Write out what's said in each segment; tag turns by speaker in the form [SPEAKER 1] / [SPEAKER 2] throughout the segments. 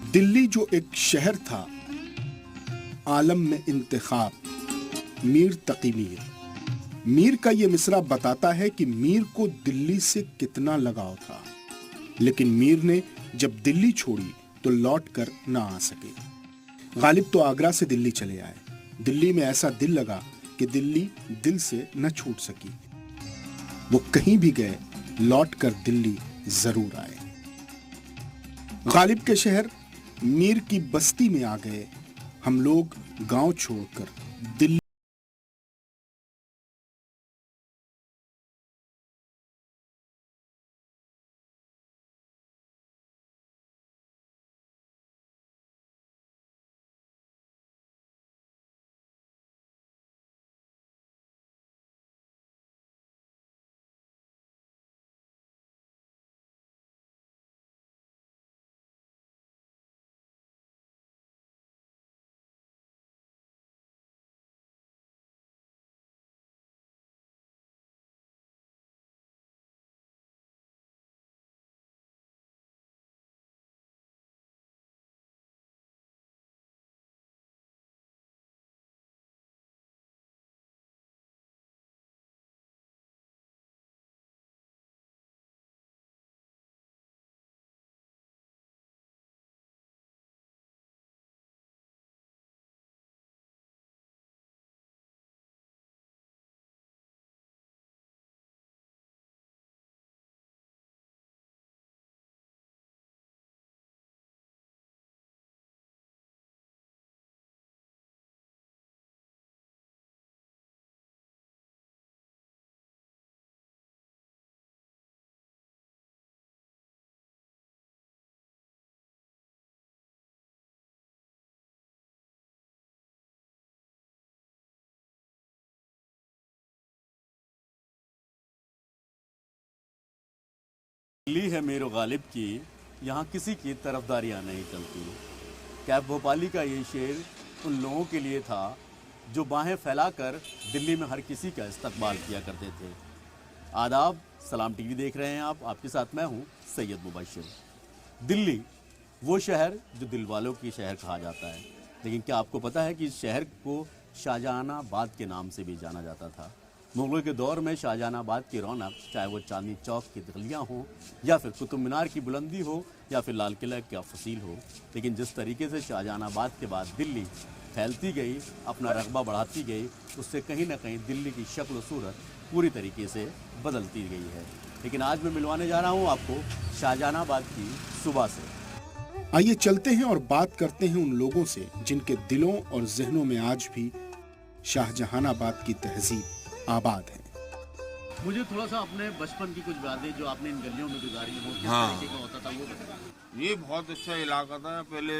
[SPEAKER 1] दिल्ली जो एक शहर था, आलम में इंतखाब, मीर तकी मीर। मीर का ये मिसरा बताता है कि मीर को दिल्ली से कितना लगाव था, लेकिन मीर ने जब दिल्ली छोड़ी तो लौट कर ना आ सके। गालिब तो आगरा से दिल्ली चले आए। दिल्ली में ऐसा दिल लगा कि दिल्ली दिल से न छूट सकी। वो कहीं भी गए, लौट कर दिल्ली जरूर आए। गालिब के शहर मीर की बस्ती में आ गए हम लोग, गांव छोड़कर दिल्ली।
[SPEAKER 2] दिल्ली है मेरो गालिब की, यहाँ किसी की तरफदारियाँ नहीं चलती। कैब भोपाली का ये शेर उन लोगों के लिए था जो बाहें फैलाकर दिल्ली में हर किसी का इस्तकबाल किया करते थे। आदाब, सलाम टीवी देख रहे हैं आप, आपके साथ मैं हूँ सैयद मुबशिर। दिल्ली वो शहर जो दिल वालों की शहर कहा जाता है, लेकिन क्या आपको पता है कि इस शहर को शाहजहानाबाद के नाम से भी जाना जाता था। मुगलों के दौर में शाहजहानाबाद की रौनक, चाहे वो चांदनी चौक की गलियाँ हों या फिर कुतुब मीनार की बुलंदी हो या फिर लाल किला का फसील हो, लेकिन जिस तरीके से शाहजहानाबाद के बाद दिल्ली फैलती गई, अपना रकबा बढ़ाती गई, उससे कहीं ना कहीं दिल्ली की शक्ल व सूरत पूरी तरीके से बदलती गई है। लेकिन आज मैं मिलवाने जा रहा हूँ आपको शाहजहानाबाद की सुबह से।
[SPEAKER 1] आइए चलते हैं और बात करते हैं उन लोगों से जिनके दिलों और जहनों में आज भी शाहजहानाबाद की तहजीब आबाद है।
[SPEAKER 2] मुझे थोड़ा सा अपने बचपन की कुछ यादें जो आपने इन गलियों में गुजारी है, वो किस तरीके का होता था वो बताइए।
[SPEAKER 3] ये बहुत अच्छा इलाका था। पहले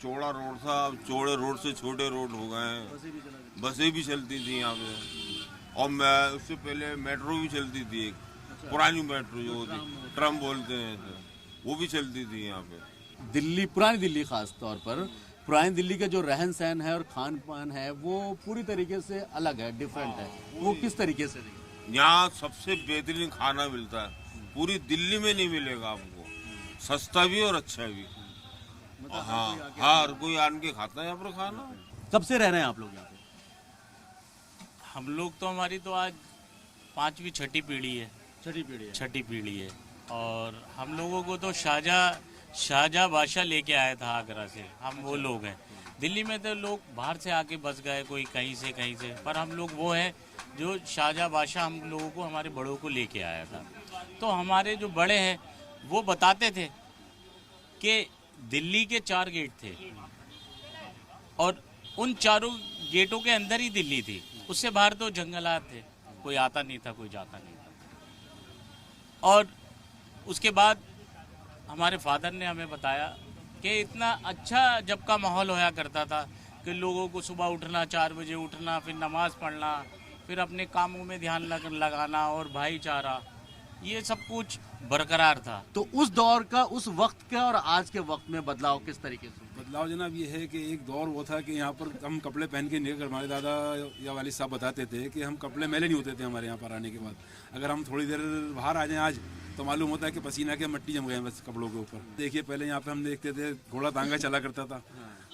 [SPEAKER 3] चौड़ा रोड था, अब चौड़े रोड से छोटे रोड हो गए हैं। बसें भी चलती थी यहाँ पे, और मैं उससे पहले मेट्रो भी चलती थी। एक पुरानी मेट्रो जो होती, ट्रम बोलते हैं, वो भी चलती थी यहाँ पे।
[SPEAKER 2] दिल्ली, पुरानी दिल्ली खास तौर पर, पुरानी दिल्ली का जो रहन सहन है और खान पान है वो पूरी तरीके से अलग है, डिफरेंट है। वो किस तरीके से?
[SPEAKER 3] यहाँ सबसे बेहतरीन खाना मिलता है, पूरी दिल्ली में नहीं मिलेगा आपको। सस्ता भी और अच्छा भी। हाँ, हर कोई आन के खाता है यहाँ पर खाना।
[SPEAKER 2] कब से रह रहे हैं आप लोग यहाँ पे?
[SPEAKER 4] हम लोग तो, हमारी तो आज 5वीं छठी पीढ़ी है। छठी पीढ़ी है। और हम लोगों को तो शाहजहाँ बादशाह लेके आया था आगरा से। हम वो लोग हैं। दिल्ली में तो लोग बाहर से आके बस गए, कोई कहीं से, पर हम लोग वो हैं जो शाहजहाँ बादशाह हम लोगों को, हमारे बड़ों को लेके आया था। तो हमारे जो बड़े हैं वो बताते थे कि दिल्ली के 4 गेट थे और उन चारों गेटों के अंदर ही दिल्ली थी। उससे बाहर तो जंगलात थे, कोई आता नहीं था, कोई जाता नहीं था। और उसके बाद हमारे फादर ने हमें बताया कि इतना अच्छा जब का माहौल होया करता था कि लोगों को सुबह उठना, 4 बजे उठना, फिर नमाज पढ़ना, फिर अपने कामों में ध्यान लगाना और भाईचारा, ये सब कुछ बरकरार था।
[SPEAKER 2] तो उस दौर का, उस वक्त का और आज के वक्त में बदलाव किस तरीके से?
[SPEAKER 5] बदलाव जनाब ये है कि एक दौर वो था कि यहाँ पर हम कपड़े पहन के निकल, हमारे दादा या वालिद साहब बताते थे कि हम कपड़े मैले नहीं होते थे हमारे यहाँ पर आने के बाद। अगर हम थोड़ी देर बाहर आ जाएं आज तो मालूम होता है कि पसीना के मट्टी जम गए बस कपड़ों के ऊपर। देखिए पहले यहाँ पे हम देखते थे घोड़ा तांगा चला करता था,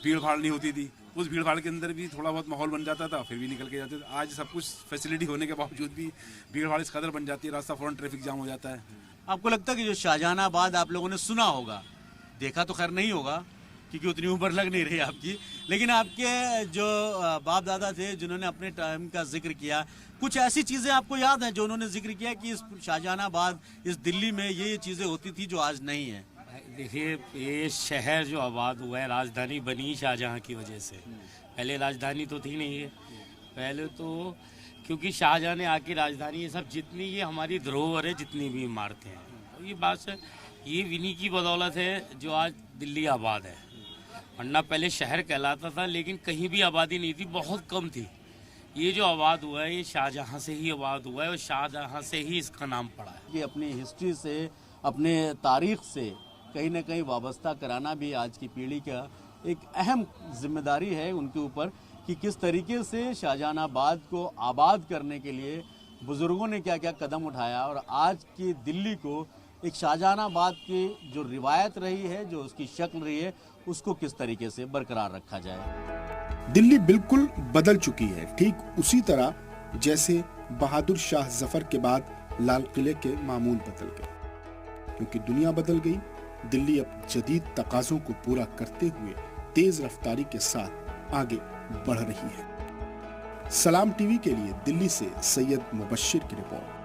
[SPEAKER 5] भीड़ भाड़ नहीं होती थी, उस भीड़ भाड़ के अंदर भी थोड़ा बहुत माहौल बन जाता था, फिर भी निकल के जाते थे। आज सब कुछ फैसिलिटी होने के बावजूद भी भीड़ भाड़ इस कदर बन जाती है, रास्ता फौरन ट्रैफिक जाम हो जाता है।
[SPEAKER 2] आपको लगता है कि जो शाहजहानाबाद आप लोगों ने सुना होगा, देखा तो खैर नहीं होगा क्योंकि उतनी उम्र लग नहीं रही आपकी, लेकिन आपके जो बाप दादा थे जिन्होंने अपने टाइम का जिक्र किया, कुछ ऐसी चीज़ें आपको याद हैं जो उन्होंने जिक्र किया कि इस शाहजहानाबाद, इस दिल्ली में ये चीज़ें होती थी जो आज नहीं है?
[SPEAKER 4] देखिए ये शहर जो आबाद हुआ है, राजधानी बनी शाहजहां की वजह से। पहले राजधानी तो थी नहीं है, पहले तो क्योंकि शाहजहां ने आके राजधानी, ये सब जितनी ये हमारी धरोहर है, जितनी भी इमारतें हैं, ये बात है, ये इन्हीं की बदौलत है जो आज दिल्ली आबाद है। वरना पहले शहर कहलाता था लेकिन कहीं भी आबादी नहीं थी, बहुत कम थी। ये जो आबाद हुआ है ये शाहजहां से ही आबाद हुआ है और शाहजहां से ही इसका नाम पड़ा है।
[SPEAKER 2] कि अपनी हिस्ट्री से, अपने तारीख से कहीं ना कहीं वाबस्ता कराना भी आज की पीढ़ी का एक अहम जिम्मेदारी है उनके ऊपर कि किस तरीके से शाहजहानाबाद को आबाद करने के लिए बुज़ुर्गों ने क्या क्या कदम उठाया और आज की दिल्ली को एक शाहजहानाबाद की जो रिवायत रही है, जो उसकी शक्ल रही है, उसको किस तरीके से बरकरार रखा जाए।
[SPEAKER 1] दिल्ली बिल्कुल बदल चुकी है, ठीक उसी तरह जैसे बहादुर शाह जफर के बाद लाल किले के मामूल बदल गए। क्योंकि दुनिया बदल गई, दिल्ली अब जदीद तकाज़ों को पूरा करते हुए तेज रफ्तारी के साथ आगे बढ़ रही है। सलाम टीवी के लिए दिल्ली से सैयद मुबश्शिर की रिपोर्ट।